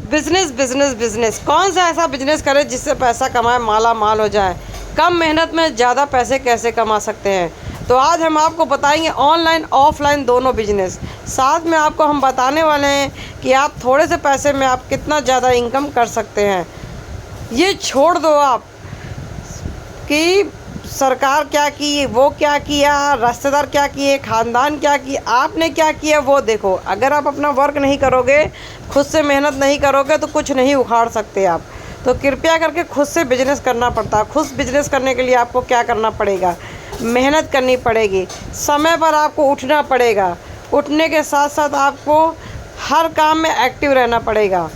Business business business, कौन सा ऐसा बिजनेस करें जिससे पैसा कमाए, माला माल हो जाए। कम मेहनत में ज़्यादा पैसे कैसे कमा सकते हैं। तो आज हम आपको बताएंगे ऑनलाइन ऑफलाइन दोनों बिजनेस। साथ में आपको हम बताने वाले हैं कि आप थोड़े से पैसे में आप कितना ज़्यादा इनकम कर सकते हैं। ये छोड़ दो आप कि सरकार क्या की, वो क्या किया, रिश्तेदार क्या किए, ख़ानदान क्या किए, आपने क्या किया वो देखो। अगर आप अपना वर्क नहीं करोगे, खुद से मेहनत नहीं करोगे तो कुछ नहीं उखाड़ सकते आप। तो कृपया करके खुद से बिजनेस करना पड़ता है। खुद बिजनेस करने के लिए आपको क्या करना पड़ेगा, मेहनत करनी पड़ेगी, समय पर आपको उठना पड़ेगा। उठने के साथ साथ आपको हर काम में एक्टिव रहना पड़ेगा।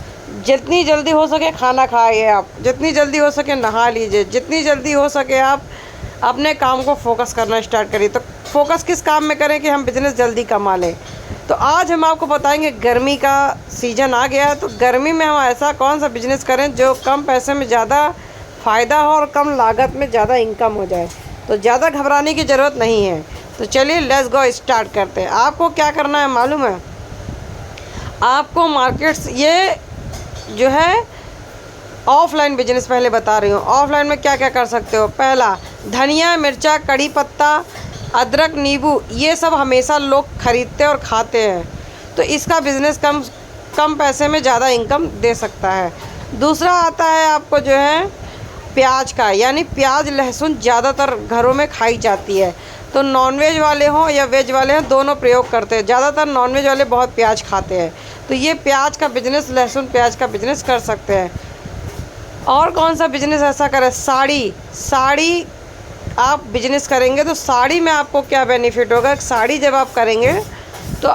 जितनी जल्दी हो सके खाना खाइए आप, जितनी जल्दी हो सके नहा लीजिए, जितनी जल्दी हो सके आप अपने काम को फोकस करना स्टार्ट करिए। तो फोकस किस काम में करें कि हम बिज़नेस जल्दी कमा लें। तो आज हम आपको बताएंगे, गर्मी का सीज़न आ गया है, तो गर्मी में हम ऐसा कौन सा बिज़नेस करें जो कम पैसे में ज़्यादा फ़ायदा हो और कम लागत में ज़्यादा इनकम हो जाए। तो ज़्यादा घबराने की ज़रूरत नहीं है। तो चलिए लेट्स गो स्टार्ट करते हैं। आपको क्या करना है मालूम है, आपको मार्केट्स, ये जो है ऑफलाइन बिजनेस पहले बता रही हूँ। ऑफलाइन में क्या क्या कर सकते हो। पहला, धनिया, मिर्चा, कड़ी पत्ता, अदरक, नींबू, ये सब हमेशा लोग खरीदते और खाते हैं। तो इसका बिज़नेस कम पैसे में ज़्यादा इनकम दे सकता है। दूसरा आता है आपको जो है प्याज का, यानी प्याज लहसुन ज़्यादातर घरों में खाई जाती है। तो नॉनवेज वाले हों या वेज वाले हों, दोनों प्रयोग करते हैं। ज़्यादातर नॉनवेज वाले बहुत प्याज खाते हैं, तो ये प्याज का बिज़नेस, लहसुन प्याज का बिज़नेस कर सकते हैं। और कौन सा बिज़नेस ऐसा करें, साड़ी आप बिज़नेस करेंगे तो साड़ी में आपको क्या बेनिफिट होगा। साड़ी जब आप करेंगे तो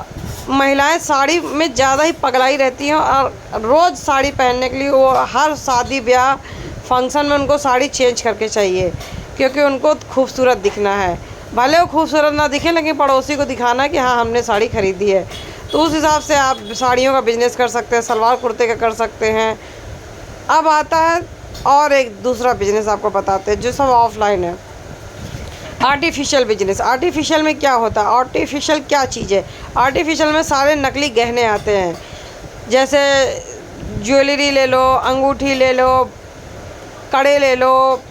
महिलाएं साड़ी में ज़्यादा ही पगलाई रहती हैं और रोज़ साड़ी पहनने के लिए वो हर शादी ब्याह फंक्शन में उनको साड़ी चेंज करके चाहिए, क्योंकि उनको खूबसूरत दिखना है। भले वो खूबसूरत ना दिखें, लेकिन पड़ोसी को दिखाना है कि हाँ हमने साड़ी ख़रीदी है। तो उस हिसाब से आप साड़ियों का बिज़नेस कर सकते हैं, सलवार कुर्ते का कर सकते हैं। अब आता है और एक दूसरा बिज़नेस आपको बताते हैं जो सब ऑफलाइन है, आर्टिफिशियल बिजनेस। आर्टिफिशियल में क्या होता है, आर्टिफिशियल क्या चीज़ है। आर्टिफिशियल में सारे नकली गहने आते हैं, जैसे ज्वेलरी ले लो, अंगूठी ले लो, कड़े ले लो,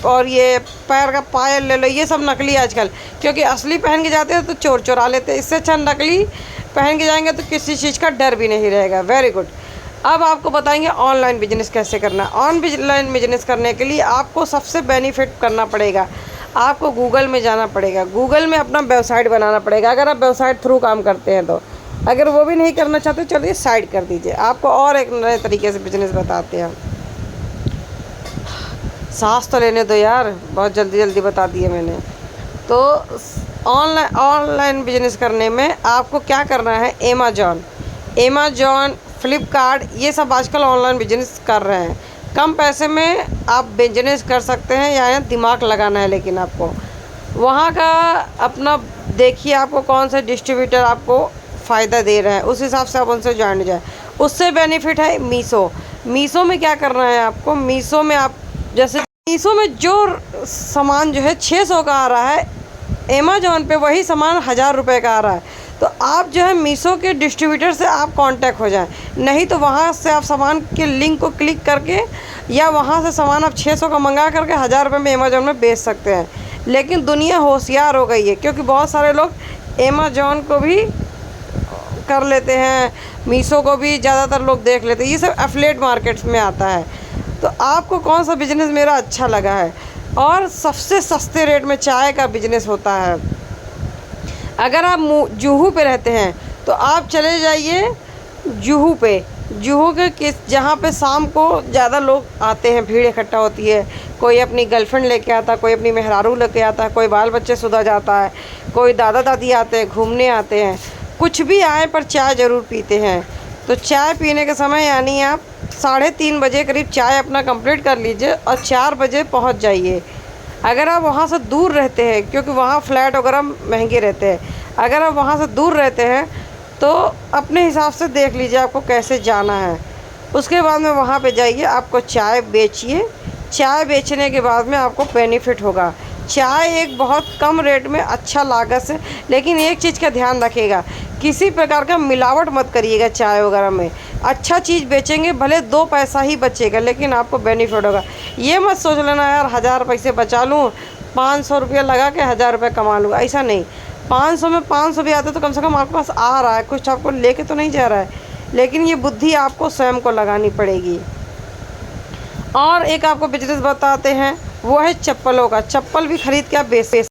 और ये पैर का पायल ले लो। ये सब नकली आजकल, क्योंकि असली पहन के जाते हैं तो चोर चुरा लेते हैं। इससे अच्छा नकली पहन के जाएंगे तो किसी चीज़ का डर भी नहीं रहेगा। Very good. अब आपको बताएंगे ऑनलाइन बिजनेस कैसे करना है। ऑनलाइन बिजनेस करने के लिए आपको सबसे बेनिफिट करना पड़ेगा, आपको गूगल में जाना पड़ेगा, गूगल में अपना वेबसाइट बनाना पड़ेगा। अगर आप वेबसाइट थ्रू काम करते हैं तो, अगर वो भी नहीं करना चाहते चलिए साइड कर दीजिए। आपको और एक नए तरीके से बिजनेस बताते हैं। सांस तो लेने दो यार, बहुत जल्दी जल्दी बता दिए मैंने। तो ऑनलाइन बिजनेस करने में आपको क्या करना है, अमेज़ॉन, फ्लिपकार्ट, ये सब आजकल ऑनलाइन बिजनेस कर रहे हैं। कम पैसे में आप बिजनेस कर सकते हैं, या दिमाग लगाना है। लेकिन आपको वहाँ का अपना देखिए, आपको कौन सा डिस्ट्रीब्यूटर आपको फ़ायदा दे रहा है, उस हिसाब से आप उनसे जान जाए। उससे बेनिफिट है मीशो में क्या करना है आपको। मीशो में आप जैसे मीशो में जो सामान जो है 600 का आ रहा है, अमेज़ॉन पे वही सामान 1000 रुपये का आ रहा है। तो आप जो है मीशो के डिस्ट्रीब्यूटर से आप कांटेक्ट हो जाएं, नहीं तो वहाँ से आप सामान के लिंक को क्लिक करके या वहाँ से सामान आप 600 का मंगा करके 1000 रुपये में अमेज़ॉन में बेच सकते हैं। लेकिन दुनिया होशियार हो गई है, क्योंकि बहुत सारे लोग अमेज़ॉन को भी कर लेते हैं, मीशो को भी ज़्यादातर लोग देख लेते हैं। ये सब एफिलिएट मार्केट्स में आता है। तो आपको कौन सा बिज़नेस मेरा अच्छा लगा है। और सबसे सस्ते रेट में चाय का बिज़नेस होता है। अगर आप जुहू पे रहते हैं तो आप चले जाइए जुहू पे, जुहू के जहाँ पे शाम को ज़्यादा लोग आते हैं, भीड़ इकट्ठा होती है। कोई अपनी गर्लफ्रेंड लेके आता है, कोई अपनी मेहरारू लेके आता है, कोई बाल बच्चे सुधा जाता है, कोई दादा दादी आते हैं, घूमने आते हैं। कुछ भी आए पर चाय ज़रूर पीते हैं। तो चाय पीने के समय यानी आप 3:30 बजे करीब चाय अपना कंप्लीट कर लीजिए और 4 बजे पहुंच जाइए। अगर आप वहां से दूर रहते हैं, क्योंकि वहां फ्लैट वगैरह महंगे रहते हैं, अगर आप वहां से दूर रहते हैं तो अपने हिसाब से देख लीजिए आपको कैसे जाना है। उसके बाद में वहां पे जाइए, आपको चाय बेचिए। चाय बेचने के बाद में आपको बेनिफिट होगा। चाय एक बहुत कम रेट में अच्छा लागत से, लेकिन एक चीज़ का ध्यान रखिएगा, किसी प्रकार का मिलावट मत करिएगा चाय वगैरह में। अच्छा चीज़ बेचेंगे, भले 2 पैसा ही बचेगा लेकिन आपको बेनिफिट होगा। ये मत सोच लेना यार 1000 पैसे बचा लूँ, 500 रुपया लगा के 1000 रुपये कमा लूँ, ऐसा नहीं। 500 में 500 भी आते तो कम से कम आपके पास आ रहा है, कुछ आपको लेके तो नहीं जा रहा है। लेकिन ये बुद्धि आपको स्वयं को लगानी पड़ेगी। और एक आपको बिजनेस बताते हैं, वो है चप्पलों का। चप्पल भी खरीद के आप बेच